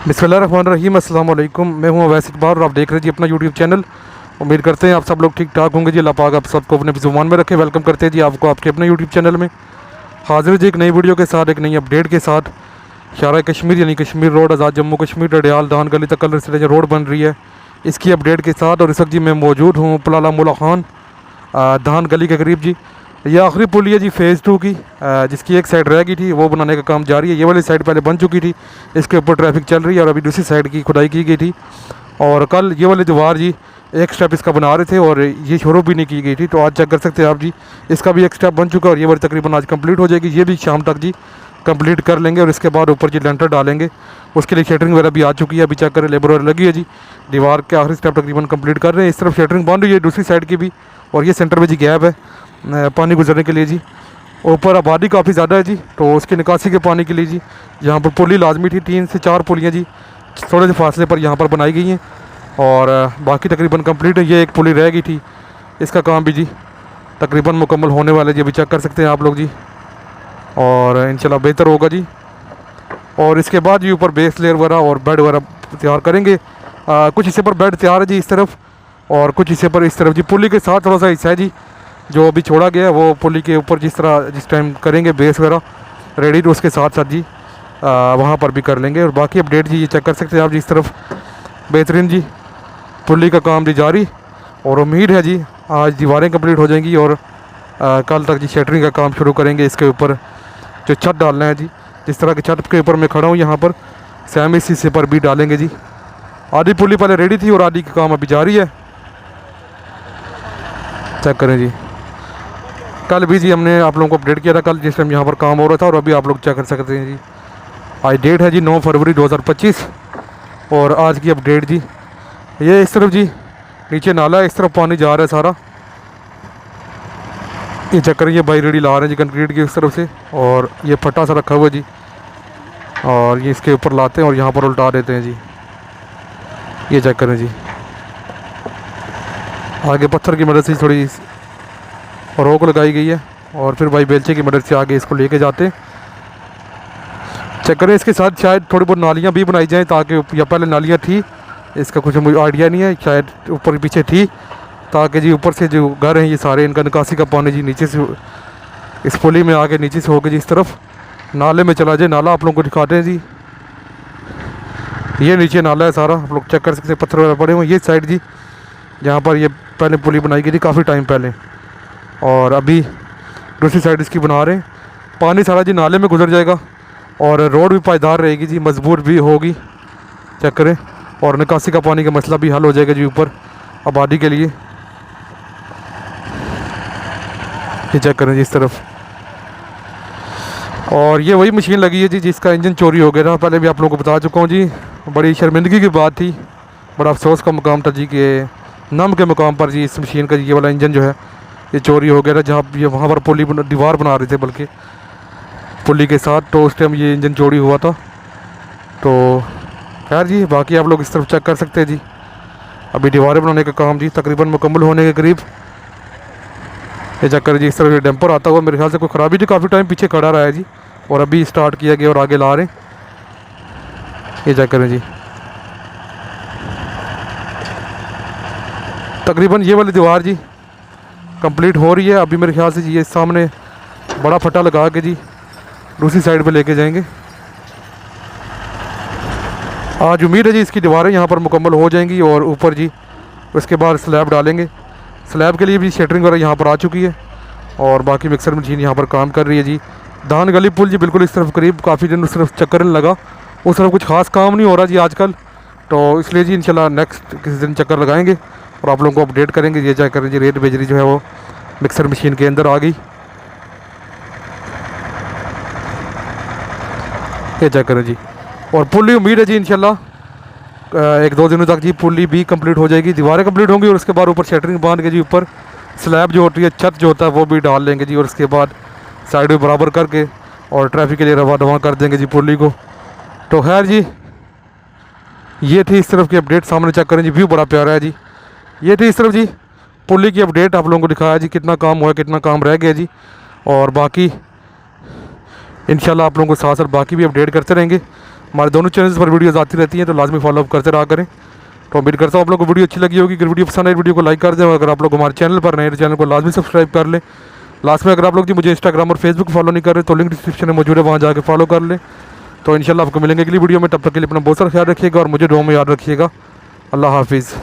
बिस्मिल्लाहिर्रहमानिर्रहीम, अस्सलाम वालेकुम। मैं हूं अवैस इकबाल और आप देख रहे हैं जी अपना यूट्यूब चैनल। उम्मीद करते हैं आप सब लोग ठीक ठाक होंगे जी। अल्लाह पाक आप सबको अपने ज़ुबान में रखे। वेलकम करते हैं जी आपको आपके अपने यूट्यूब चैनल में। हाजिर जी एक नई वीडियो के साथ, एक नई अपडेट के साथ। शारा कश्मीर यानी कश्मीर रोड आज़ाद जम्मू कश्मीर डडियाल दान गली तक कलर से रोड बन रही है, इसकी अपडेट के साथ। और इस वक्त जी मैं मौजूद हूँ पलाला मुला खान धान गली के करीब जी। ये आखिरी पुल है जी फ़ेज़ 2 की, जिसकी एक साइड रह गई थी, वो बनाने का काम जारी है। ये वाली साइड पहले बन चुकी थी, इसके ऊपर ट्रैफिक चल रही है और अभी दूसरी साइड की खुदाई की गई थी। और कल ये वाली दीवार जी एक स्टेप इसका बना रहे थे और ये शुरू भी नहीं की गई थी, तो आज चेक कर सकते हैं आप जी, इसका भी एक स्टेप बन चुका है और ये वाली तकरीबन आज कंप्लीट हो जाएगी। ये भी शाम तक जी कंप्लीट कर लेंगे और इसके बाद ऊपर जी लेंटर डालेंगे। उसके लिए शटरिंग वगैरह भी आ चुकी है, अभी चेक करें लेबर वगैरह लगी है जी। दीवार के आखिरी स्टेप तकरीबन कंप्लीट कर रहे हैं। इस तरफ शटरिंग बन रही है दूसरी साइड की भी, और ये सेंटर में जी गैप है पानी गुजरने के लिए जी। ऊपर आबादी काफ़ी ज़्यादा है जी, तो उसकी निकासी के पानी के लिए जी यहाँ पर पुली लाजमी थी। 3 से 4 पुलियाँ जी थोड़े से फासले पर यहाँ पर बनाई गई हैं और बाकी तकरीबन कंप्लीट है। ये एक पुली रह गई थी, इसका काम भी जी तकरीबन मुकम्मल होने वाले जी, अभी चेक कर सकते हैं आप लोग जी। और इंशाल्लाह बेहतर होगा जी। और इसके बाद जी ऊपर बेस लेयर वगैरह और बेड वगैरह तैयार करेंगे। कुछ हिस्से पर बेड तैयार है जी इस तरफ, और कुछ हिस्से पर इस तरफ जी। पुली के साथ थोड़ा सा हिस्सा है जी जो अभी छोड़ा गया है, वो पुली के ऊपर जिस टाइम करेंगे बेस वगैरह रेडी, तो उसके साथ साथ जी वहाँ पर भी कर लेंगे। और बाकी अपडेट जी ये चेक कर सकते हैं आप जी। इस तरफ बेहतरीन जी पुली का काम जी जारी, और उम्मीद है जी आज दीवारें कंप्लीट हो जाएंगी और कल तक जी शटरिंग का काम शुरू करेंगे। इसके ऊपर जो छत डालना है जी, जिस तरह की छत के ऊपर मैं खड़ा हूँ यहाँ पर, सेम इस हिस्से पर भी डालेंगे जी। आधी पुली पहले रेडी थी और आधी का काम अभी जारी है। चेक करें जी, कल भी जी हमने आप लोगों को अपडेट किया था, कल जिस टाइम यहाँ पर काम हो रहा था, और अभी आप लोग चेक कर सकते हैं जी। आज डेट है जी 9 फरवरी 2025 और आज की अपडेट जी। ये इस तरफ जी नीचे नाला है, इस तरफ पानी जा रहा है सारा। ये चेक करें, ये बाई रेडी ला रहे हैं जी कंक्रीट की इस तरफ से, और ये फटा सा रखा हुआ है जी, और ये इसके ऊपर लाते हैं और यहाँ पर उल्टा देते हैं जी। ये चेक करें जी, आगे पत्थर की मदद से थोड़ी रोक लगाई गई है और फिर भाई बेलचे की मदद से आगे इसको लेके जाते हैं। चेक करें, इसके साथ शायद थोड़ी बहुत नालियाँ भी बनाई जाएँ, ताकि या पहले नालियाँ थी, इसका कुछ मुझे आइडिया नहीं है, शायद ऊपर पीछे थी, ताकि जी ऊपर से जो घर हैं ये सारे, इनका निकासी का पानी जी नीचे से इस पुली में आके नीचे से होकर जी इस तरफ नाले में चला जाए। नाला आप लोगों को दिखाते हैं जी, ये नीचे नाला है सारा, आप लोग चेक कर सकते हैं, पत्थर वगैरह पड़े हुए। ये साइड जी जहाँ पर ये पहले पुली बनाई गई थी काफ़ी टाइम पहले, और अभी दूसरी साइड इसकी बना रहे हैं। पानी सारा जी नाले में गुजर जाएगा और रोड भी पायदार रहेगी जी, मजबूत भी होगी। चेक करें, और निकासी का पानी का मसला भी हल हो जाएगा जी ऊपर आबादी के लिए। ये चेक करें जी इस तरफ, और ये वही मशीन लगी है जी जिसका इंजन चोरी हो गया था, पहले भी आप लोगों को बता चुका हूँ जी। बड़ी शर्मिंदगी की बात थी, बड़ा अफसोस का मुकाम था जी कि नम के मुकाम पर जी इस मशीन का ये वाला इंजन जो है ये चोरी हो गया था, जहाँ ये वहाँ पर पुली दीवार बना रहे थे बल्कि पुली के साथ, तो उस टाइम ये इंजन चोरी हुआ था। तो खैर जी बाकी आप लोग इस तरफ चेक कर सकते हैं जी। अभी दीवारें बनाने का काम जी तकरीबन मुकम्मल होने के करीब। ये चेक कर जी, इस तरफ डंपर आता हुआ, मेरे ख्याल से कोई ख़राबी थी, काफ़ी टाइम पीछे खड़ा रहा है जी, और अभी स्टार्ट किया गया और आगे ला रहे हैं। ये चेक करें जी, तकरीबन ये वाली दीवार जी कंप्लीट हो रही है। अभी मेरे ख्याल से जी ये सामने बड़ा फटा लगा के जी दूसरी साइड पे लेके जाएंगे। आज उम्मीद है जी इसकी दीवारें यहाँ पर मुकम्मल हो जाएंगी और ऊपर जी उसके बाद स्लैब डालेंगे। स्लैब के लिए भी शटरिंग वगैरह यहाँ पर आ चुकी है, और बाकी मिक्सर मशीन यहाँ पर काम कर रही है जी। धान गली पुल जी बिल्कुल इस तरफ करीब, काफ़ी दिन उस तरफ चक्कर लगा, उस तरफ कुछ खास काम नहीं हो रहा जी आजकल, तो इसलिए जी इंशाल्लाह नेक्स्ट किसी दिन चक्कर लगाएंगे और आप लोगों को अपडेट करेंगे। ये चेक करें जी, रेत बेजरी जो है वो मिक्सर मशीन के अंदर आ गई। ये चेक करें जी, और पुली उम्मीद है जी इंशाल्लाह 1-2 दिनों तक जी पुली भी कंप्लीट हो जाएगी, दीवारें कंप्लीट होंगी, और उसके बाद ऊपर शटरिंग बांध के जी ऊपर स्लैब जो होती है, छत जो होता है वो भी डाल लेंगे जी, और उसके बाद साइड में बराबर करके और ट्रैफिक के लिए रवा दवा कर देंगे जी पुली को। तो खैर जी ये थी इस तरफ की अपडेट, सामने चेक करें जी, व्यू बड़ा प्यारा है जी। ये थी इस तरफ जी पुली की अपडेट, आप लोगों को दिखाया जी कितना काम हुआ, कितना काम रह गया जी, और बाकी इंशाल्लाह आप लोगों को साथ साथ बाकी भी अपडेट करते रहेंगे। हमारे दोनों चैनल्स पर वीडियोज़ आती रहती हैं, तो लाजमी फॉलोअप करते रहा करें। तो उम्मीद करता हूँ आप लोग को वीडियो अच्छी लगी होगी। अगर वीडियो पसंद आए वीडियो को लाइक कर दें, अगर आप लोग हमारे चैनल पर नए चैनल को लाजमी सब्सक्राइब कर लें। लास्ट में अगर आप लोग जी मुझे इंस्टाग्राम और फेसबुक फॉलो नहीं कर रहे तो लिंक डिस्क्रिप्शन में मौजूद है, वहाँ जाकर फॉलो कर लें। तो इंशाल्लाह आपको मिलेंगे अगली वीडियो में, तब तक के लिए अपना बहुत सारा ख्याल रखिएगा और मुझे दुआ में याद रखिएगा। अल्लाह हाफिज़।